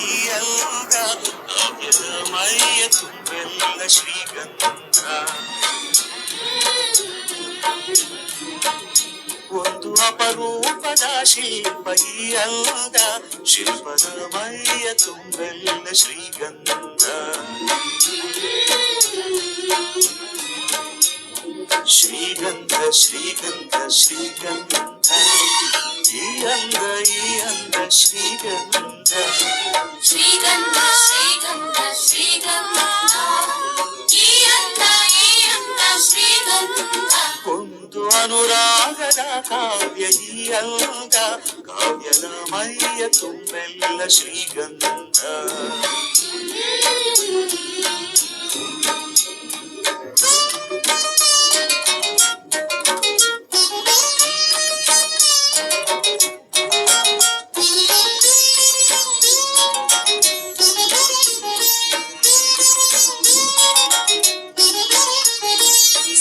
ಈ ಅಂಗ ಕಾವ್ಯದ ಮೈಯ ತುಂಬೆಲ್ಲ ಶ್ರೀಗಂಧ. ಒಂದು ಅಪರೂಪದ ಶಿಲ್ಪ ಈ ಅಂಗ, ಶಿಲ್ಪದ ಮೈಯ ತುಂಬೆಲ್ಲ ಶ್ರೀಗಂಧ. ಶ್ರೀಗಂಧ ಶ್ರೀಗಂಧ ಶ್ರೀಗಂಧ ಈ ಅಂಗ ಶ್ರೀಗಂಧ. ಶ್ರೀಗಂಧ ಶ್ರೀಗಂಧ ಶ್ರೀಗಂಧ ಈ ಅಂಗ ಶ್ರೀಗಂಧ. ಒಂದು ಅನುರಾಗದ ಕಾವ್ಯ ಈ ಅಂಗ, ಕಾವ್ಯದ ಮೈಯ ತುಂಬೆಲ್ಲ ಶ್ರೀಗಂಧ.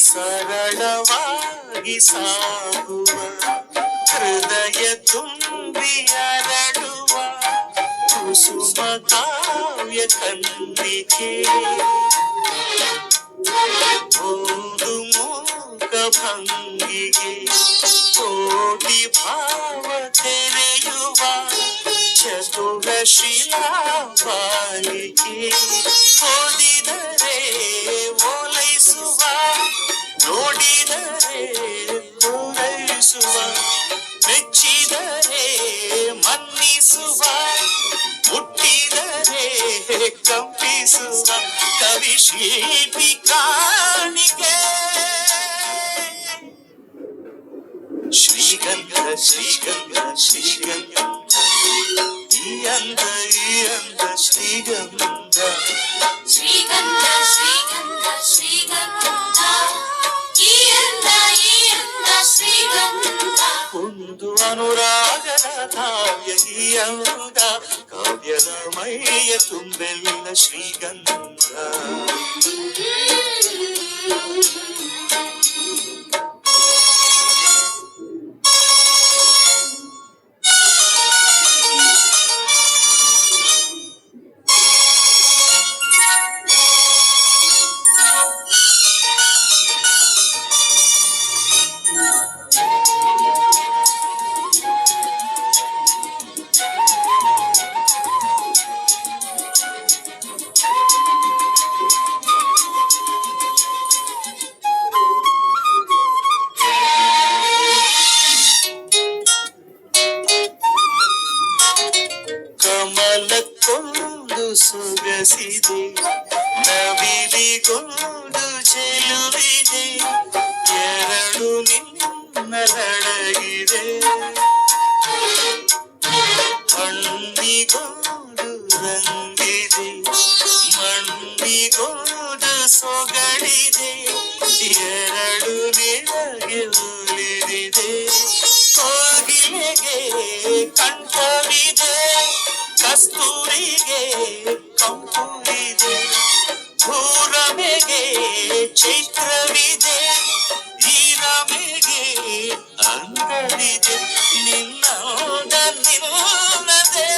ಸರಳವಾಗಿ ಸಾಗುವ ಹೃದಯ ತುಂಬಿ ಅರಳುವ ಕುಸುಮ ಕಾವ್ಯ ಕಂದಿಕೆ, ಒಂದು ಮೂಕ ಭಂಗಿಗೆ ಕೋಟಿ ಭಾವ ತೆರೆಯುವ ಚತುರ ಶಿಲಾ ಬಾಲಿಕೆ. ಓದಿದರೆ ಓಲೈಸುವ, ನೋಡಿದರೆ ಪೂರೈಸುವ, ಮೆಚ್ಚಿದರೆ ಮನ್ನಿಸುವ, ಮುಟ್ಟಿದರೆ ಕಂಪಿಸುವ ಕವಿ ಶಿಲ್ಪಿ ಕಾಣಿಕೆ. ಶ್ರೀಗಂಧ ಶ್ರೀಗಂಧ ಶ್ರೀಗಂಧ ಈ ಅಂಗ ಶ್ರೀಗಂಧ. ಶ್ರೀಗಂಧ ಶ್ರೀಗಂಧ ಶ್ರೀಗಂಧ ಈ ಅಂಗ ಶ್ರೀಗಂಧ. ಒಂದು ಅನುರಾಗದ ಕಾವ್ಯ ಈ ಅಂಗ, ಕಾವ್ಯದ ಮೈಯ ತುಂಬೆಲ್ಲ ಶ್ರೀಗಂಧ. ಕಮಲಕ್ಕೊಂದು ಸೊಗಸಿದೆ, ನವಿಲಿಗೊಂದು ಚೆಲುವಿದೆ, ಎರಡು ನಿನ್ನಲಡಗಿದೆ. ಹಣ್ಣಿಗೊಂದು ರಂಗಿದೆ, ಮಣ್ಣಿಗೊಂದು ಸೊಗಡಿದೆ, ಎರಡು ನಿನಗೆ ಉಳಿದಿದೆ. ಕೋಗಿಲೆಗೆ ಕಂಠವಿದೆ, ಕಸ್ತೂರಿಗೆ ಕಂಪು ಇದೆ, ಭೂರಮೆಗೆ ಚೈತ್ರವಿದೆ, ಈ ರಮೆಗೆ ಅಂಗವಿದೆ, ನಿನ್ನೋದ ನಿನ್ನದೆ.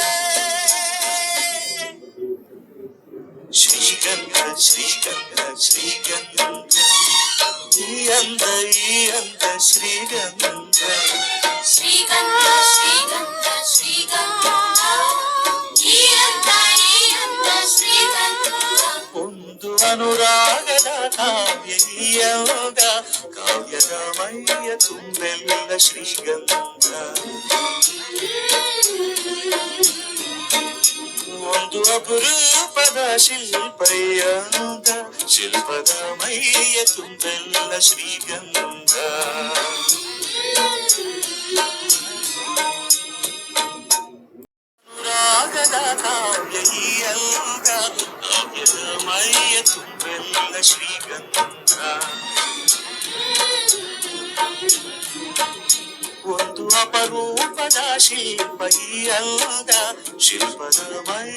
ಶ್ರೀಗಂಧ ಶ್ರೀಗಂಧ ಶ್ರೀಗಂಧ ಈ ಅಂಗ ಶ್ರೀಗಂಧ. ಶ್ರೀಗಂಧ ಶ್ರೀಗಂಧ ಶ್ರೀಗಂಧ ಈ ಅಂಗ ಶ್ರೀಗಂಧ. ಒಂದು ಅನುರಾಗದ ಕಾವ್ಯ ಈ ಅಂಗ, ಕಾವ್ಯದ ಮೈಯ ತುಂಬೆಲ್ಲ ಶ್ರೀಗಂಧ. ಒಂದು ಅಪರೂಪದ ಶಿಲ್ಪ ಈ ಅಂಗ, ಶಿಲ್ಪದ ಮೈಯ ತುಂಬೆಲ್ಲ ಶ್ರೀಗಂಧ. ಅನುರಾಗದ ಕಾವ್ಯ ಈ ಅಂಗ, ಕಾವ್ಯದ ಮೈಯ ತುಂಬೆಲ್ಲ ಶ್ರೀಗಂಧ. ಒಂದು ಅಪರೂಪದ ಶಿಲ್ಪ ಈ ಅಂಗ, ಶಿಲ್ಪದ ಮೈ